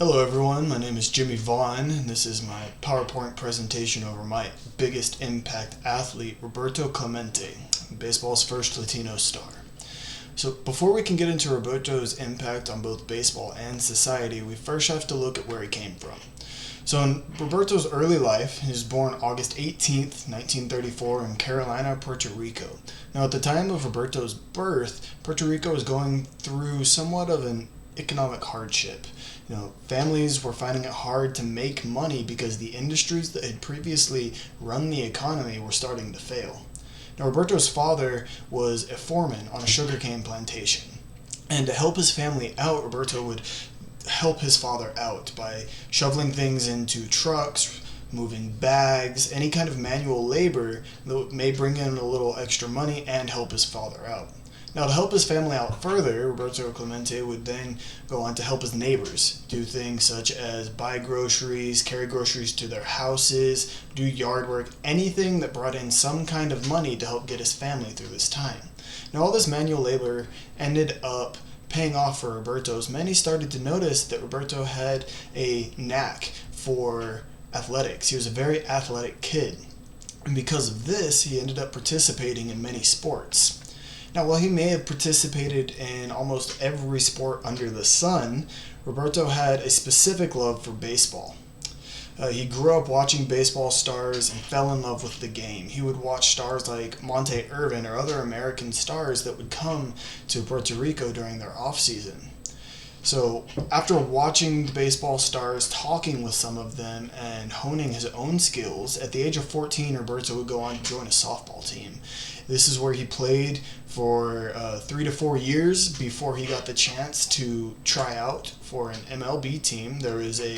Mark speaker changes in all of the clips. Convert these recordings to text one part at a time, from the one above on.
Speaker 1: Hello everyone, my name is Jimmy Vaughn, and this is my PowerPoint presentation over my biggest impact athlete, Roberto Clemente, baseball's first Latino star. So before we can get into Roberto's impact on both baseball and society, we first have to look at where he came from. So in Roberto's early life, he was born August 18th, 1934 in Carolina, Puerto Rico. Now at the time of Roberto's birth, Puerto Rico was going through somewhat of an economic hardship. Families were finding it hard to make money because the industries that had previously run the economy were starting to fail. Now, Roberto's father was a foreman on a sugarcane plantation. And to help his family out, Roberto would help his father out by shoveling things into trucks, moving bags, any kind of manual labor that may bring in a little extra money and help his father out. Now, to help his family out further, Roberto Clemente would then go on to help his neighbors, do things such as buy groceries, carry groceries to their houses, do yard work, anything that brought in some kind of money to help get his family through this time. Now, all this manual labor ended up paying off for Roberto, as many started to notice that Roberto had a knack for athletics. He was a very athletic kid, and because of this, he ended up participating in many sports. Now, while he may have participated in almost every sport under the sun, Roberto had a specific love for baseball. He grew up watching baseball stars and fell in love with the game. He would watch stars like Monte Irvin or other American stars that would come to Puerto Rico during their off-season. So after watching the baseball stars, talking with some of them, and honing his own skills, at the age of 14, Roberto would go on to join a softball team. This is where he played for 3 to 4 years before he got the chance to try out for an MLB team. There was a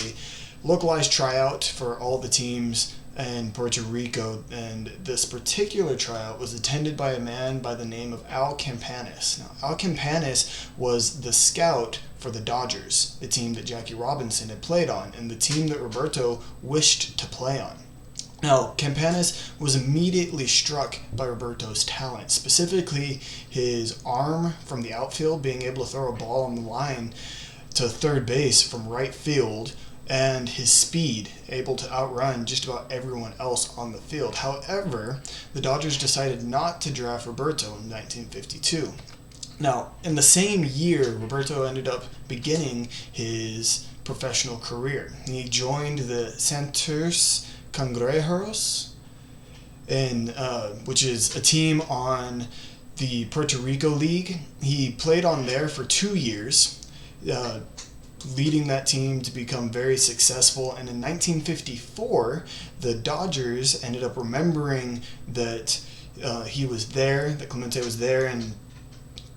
Speaker 1: localized tryout for all the teams in Puerto Rico, and this particular tryout was attended by a man by the name of Al Campanis. Now, Al Campanis was the scout for the Dodgers, the team that Jackie Robinson had played on, and the team that Roberto wished to play on. Now, Campanis was immediately struck by Roberto's talent, specifically his arm from the outfield, being able to throw a ball on the line to third base from right field, and his speed, able to outrun just about everyone else on the field. However, the Dodgers decided not to draft Roberto in 1952. Now, in the same year, Roberto ended up beginning his professional career. He joined the Santurce Cangrejeros, which is a team on the Puerto Rico League. He played on there for 2 years, leading that team to become very successful. And in 1954, the Dodgers ended up remembering that he was there, that Clemente was there, and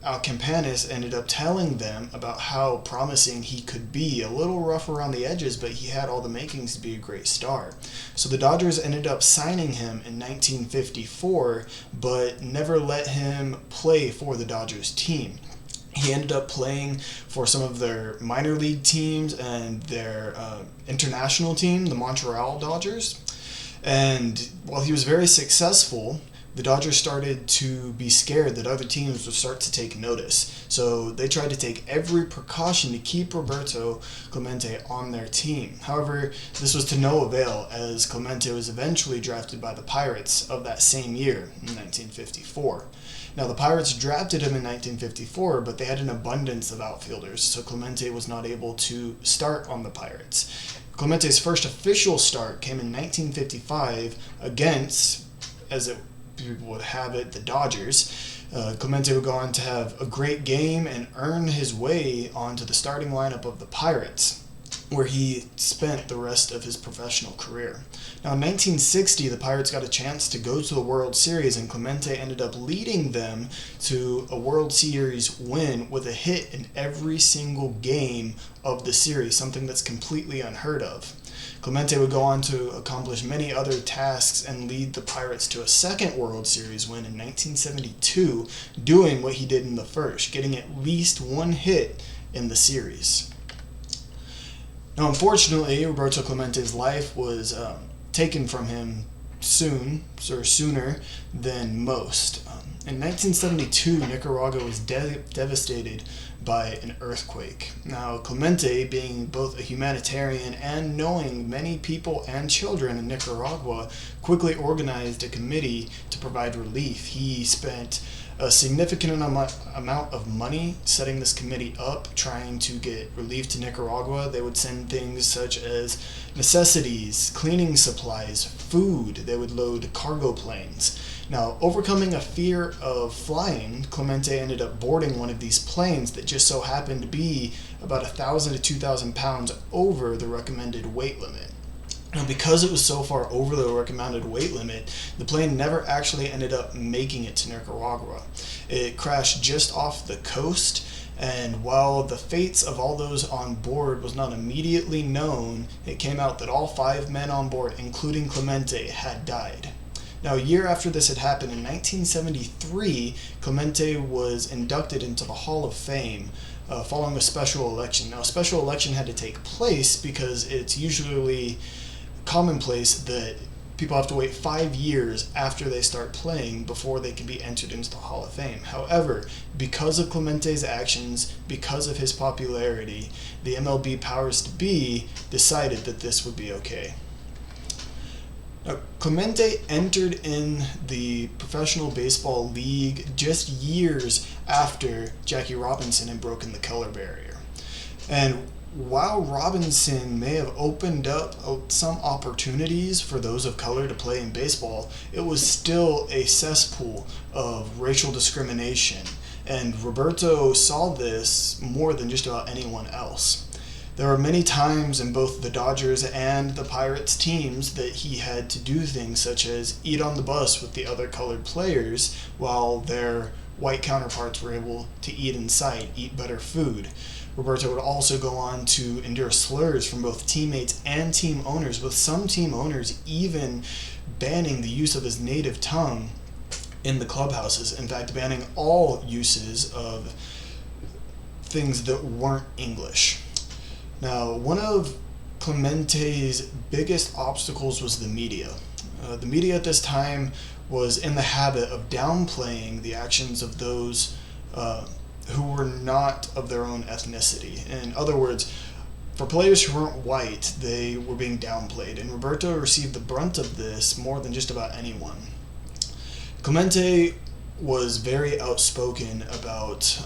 Speaker 1: Al Campanis ended up telling them about how promising he could be. A little rough around the edges, but he had all the makings to be a great star. So the Dodgers ended up signing him in 1954, but never let him play for the Dodgers team. He ended up playing for some of their minor league teams and their international team, the Montreal Dodgers. And while he was very successful, the Dodgers started to be scared that other teams would start to take notice. So they tried to take every precaution to keep Roberto Clemente on their team. However, this was to no avail, as Clemente was eventually drafted by the Pirates of that same year, in 1954. Now, the Pirates drafted him in 1954, but they had an abundance of outfielders, so Clemente was not able to start on the Pirates. Clemente's first official start came in 1955 against, as people would have it, the Dodgers. Clemente would go on to have a great game and earn his way onto the starting lineup of the Pirates, where he spent the rest of his professional career. Now, in 1960, the Pirates got a chance to go to the World Series, and Clemente ended up leading them to a World Series win with a hit in every single game of the series, something that's completely unheard of. Clemente would go on to accomplish many other tasks and lead the Pirates to a second World Series win in 1972, doing what he did in the first, getting at least one hit in the series. Now, unfortunately, Roberto Clemente's life was taken from him sooner than most. In 1972, Nicaragua was devastated by an earthquake. Now, Clemente, being both a humanitarian and knowing many people and children in Nicaragua, quickly organized a committee to provide relief. He spent a significant amount of money setting this committee up, trying to get relief to Nicaragua. They would send things such as necessities, cleaning supplies, food. They would load cargo planes. Now, overcoming a fear of flying, Clemente ended up boarding one of these planes that just so happened to be about 1,000 to 2,000 pounds over the recommended weight limit. Now, because it was so far over the recommended weight limit, the plane never actually ended up making it to Nicaragua. It crashed just off the coast, and while the fates of all those on board was not immediately known, it came out that all 5 men on board, including Clemente, had died. Now, a year after this had happened, in 1973, Clemente was inducted into the Hall of Fame following a special election. Now, a special election had to take place because it's usually commonplace that people have to wait 5 years after they start playing before they can be entered into the Hall of Fame. However, because of Clemente's actions, because of his popularity, the MLB powers to be decided that this would be okay. Now, Clemente entered in the Professional Baseball League just years after Jackie Robinson had broken the color barrier. And while Robinson may have opened up some opportunities for those of color to play in baseball, it was still a cesspool of racial discrimination, and Roberto saw this more than just about anyone else. There were many times in both the Dodgers and the Pirates teams that he had to do things such as eat on the bus with the other colored players while their white counterparts were able to eat inside, eat better food. Roberto would also go on to endure slurs from both teammates and team owners, with some team owners even banning the use of his native tongue in the clubhouses. In fact, banning all uses of things that weren't English. Now, one of Clemente's biggest obstacles was the media. The media at this time was in the habit of downplaying the actions of those who were not of their own ethnicity. In other words, for players who weren't white, they were being downplayed, and Roberto received the brunt of this more than just about anyone. Clemente was very outspoken about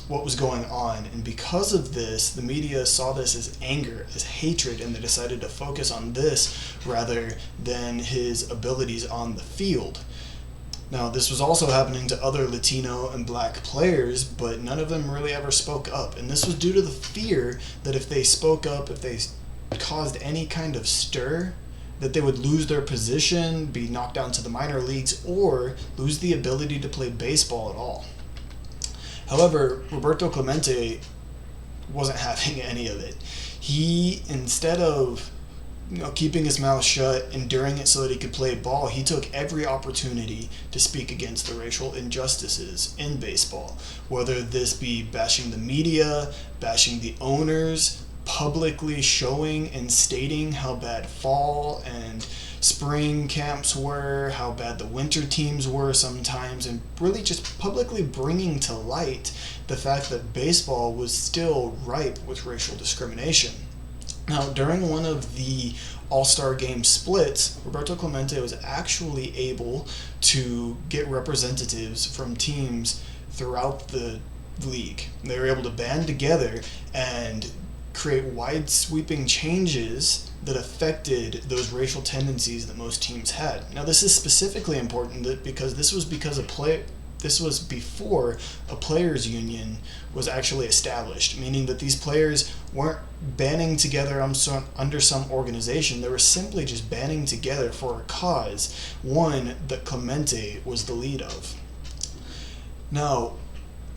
Speaker 1: what was going on, and because of this, the media saw this as anger, as hatred, and they decided to focus on this rather than his abilities on the field. Now, this was also happening to other Latino and black players, but none of them really ever spoke up, and this was due to the fear that if they spoke up, if they caused any kind of stir, that they would lose their position, be knocked down to the minor leagues, or lose the ability to play baseball at all. However, Roberto Clemente wasn't having any of it. He, instead of keeping his mouth shut, enduring it so that he could play ball, he took every opportunity to speak against the racial injustices in baseball, whether this be bashing the media, bashing the owners, publicly showing and stating how bad fall and spring camps were, how bad the winter teams were sometimes, and really just publicly bringing to light the fact that baseball was still ripe with racial discrimination. Now, during one of the All-Star Game splits, Roberto Clemente was actually able to get representatives from teams throughout the league. They were able to band together and create wide-sweeping changes that affected those racial tendencies that most teams had. Now, this is specifically important because this was before a players' union was actually established, meaning that these players weren't banding together under some organization. They were simply just banding together for a cause, one that Clemente was the lead of. Now,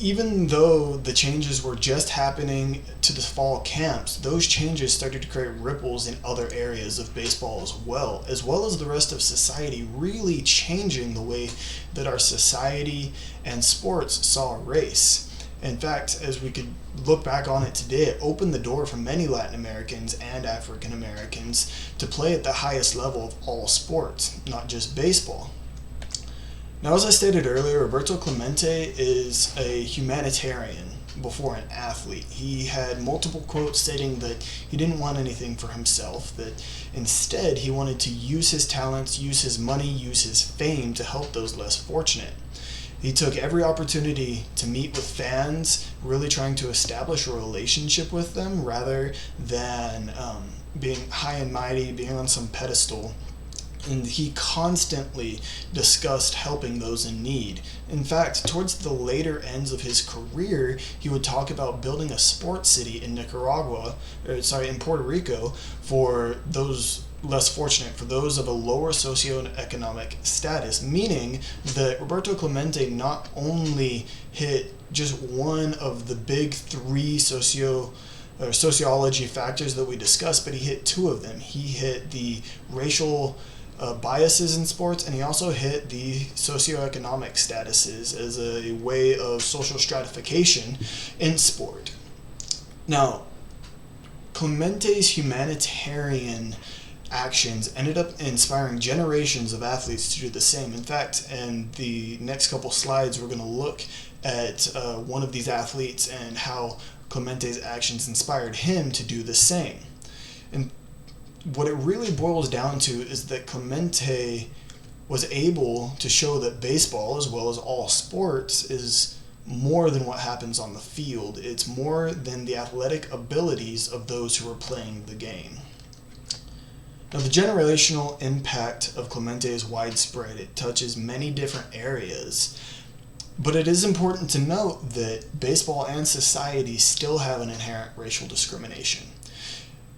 Speaker 1: even though the changes were just happening to the fall camps, those changes started to create ripples in other areas of baseball as well as the rest of society, really changing the way that our society and sports saw race. In fact, as we could look back on it today, it opened the door for many Latin Americans and African Americans to play at the highest level of all sports, not just baseball. Now, as I stated earlier, Roberto Clemente is a humanitarian before an athlete. He had multiple quotes stating that he didn't want anything for himself, that instead he wanted to use his talents, use his money, use his fame to help those less fortunate. He took every opportunity to meet with fans, really trying to establish a relationship with them rather than being high and mighty, being on some pedestal. And he constantly discussed helping those in need. In fact, towards the later ends of his career, he would talk about building a sports city in in Puerto Rico for those less fortunate, for those of a lower socioeconomic status, meaning that Roberto Clemente not only hit just one of the big three sociology factors that we discussed, but he hit two of them. He hit the racial biases in sports, and he also hit the socioeconomic statuses as a way of social stratification in sport. Now, Clemente's humanitarian actions ended up inspiring generations of athletes to do the same. In fact, in the next couple slides, we're going to look at one of these athletes and how Clemente's actions inspired him to do the same. And what it really boils down to is that Clemente was able to show that baseball, as well as all sports, is more than what happens on the field. It's more than the athletic abilities of those who are playing the game. Now, the generational impact of Clemente is widespread. It touches many different areas. But it is important to note that baseball and society still have an inherent racial discrimination.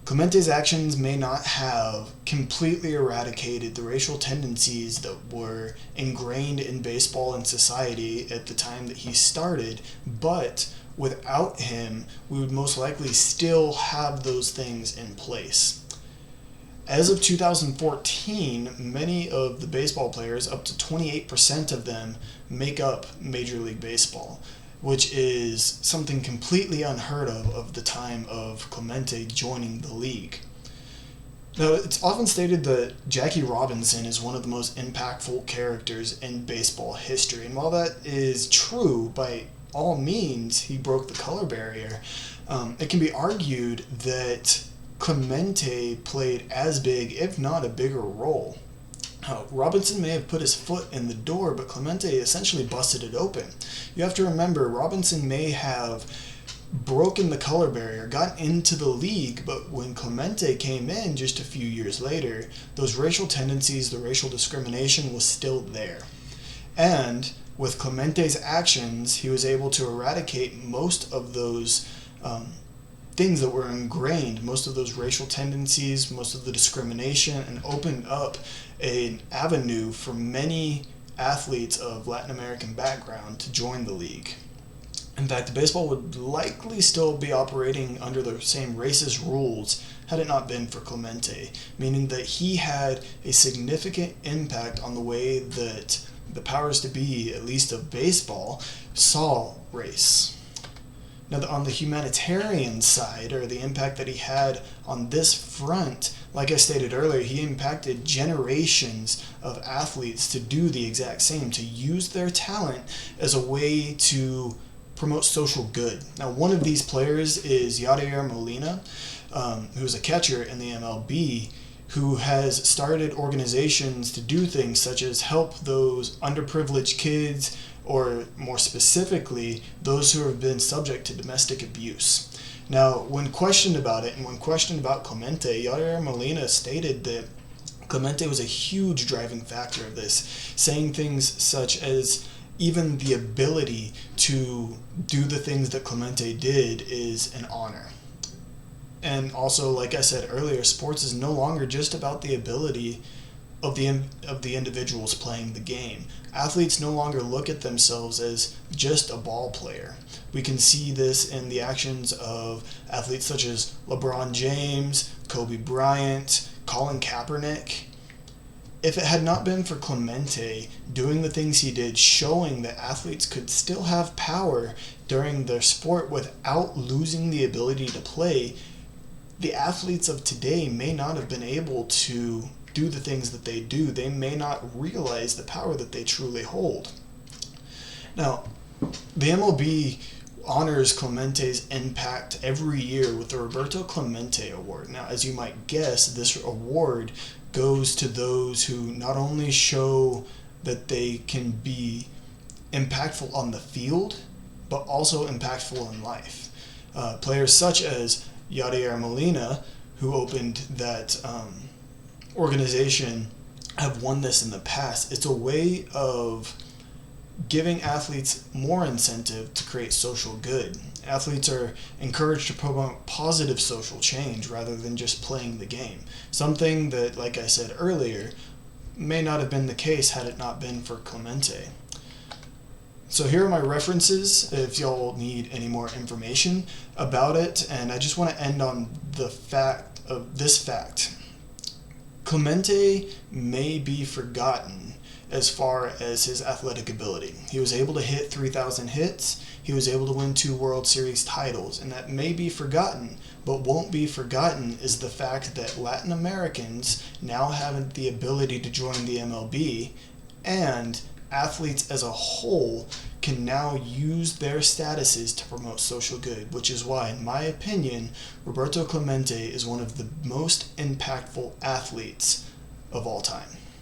Speaker 1: Clemente's actions may not have completely eradicated the racial tendencies that were ingrained in baseball and society at the time that he started, but without him, we would most likely still have those things in place. As of 2014, many of the baseball players, up to 28% of them, make up Major League Baseball, which is something completely unheard of the time of Clemente joining the league. Now, it's often stated that Jackie Robinson is one of the most impactful characters in baseball history, and while that is true, by all means, he broke the color barrier, it can be argued that Clemente played as big, if not a bigger role. Robinson may have put his foot in the door, but Clemente essentially busted it open. You have to remember, Robinson may have broken the color barrier, got into the league, but when Clemente came in just a few years later, those racial tendencies, the racial discrimination was still there. And with Clemente's actions, he was able to eradicate most of those things that were ingrained, most of those racial tendencies, most of the discrimination, and opened up an avenue for many athletes of Latin American background to join the league. In fact, baseball would likely still be operating under the same racist rules had it not been for Clemente, meaning that he had a significant impact on the way that the powers to be, at least of baseball, saw race. Now, on the humanitarian side, or the impact that he had on this front, like I stated earlier, he impacted generations of athletes to do the exact same, to use their talent as a way to promote social good. Now, one of these players is Yadier Molina, who's a catcher in the MLB, who has started organizations to do things such as help those underprivileged kids, or more specifically, those who have been subject to domestic abuse. Now, when questioned about it, and when questioned about Clemente, Yadier Molina stated that Clemente was a huge driving factor of this, saying things such as, even the ability to do the things that Clemente did is an honor. And also, like I said earlier, sports is no longer just about the ability of the individuals playing the game. Athletes no longer look at themselves as just a ball player. We can see this in the actions of athletes such as LeBron James, Kobe Bryant, Colin Kaepernick. If it had not been for Clemente doing the things he did, showing that athletes could still have power during their sport without losing the ability to play, the athletes of today may not have been able to do the things that they do, they may not realize the power that they truly hold. Now, the MLB honors Clemente's impact every year with the Roberto Clemente Award. Now, as you might guess, this award goes to those who not only show that they can be impactful on the field, but also impactful in life. Players such as Yadier Molina, who opened that organization, have won this in the past. It's a way of giving athletes more incentive to create social good. Athletes are encouraged to promote positive social change rather than just playing the game. Something that, like I said earlier, may not have been the case had it not been for Clemente. So here are my references if y'all need any more information about it, and I just want to end on the fact of this fact. Clemente may be forgotten as far as his athletic ability. He was able to hit 3,000 hits, he was able to win 2 World Series titles, and that may be forgotten, but won't be forgotten is the fact that Latin Americans now have the ability to join the MLB, and athletes as a whole can now use their statuses to promote social good, which is why, in my opinion, Roberto Clemente is one of the most impactful athletes of all time.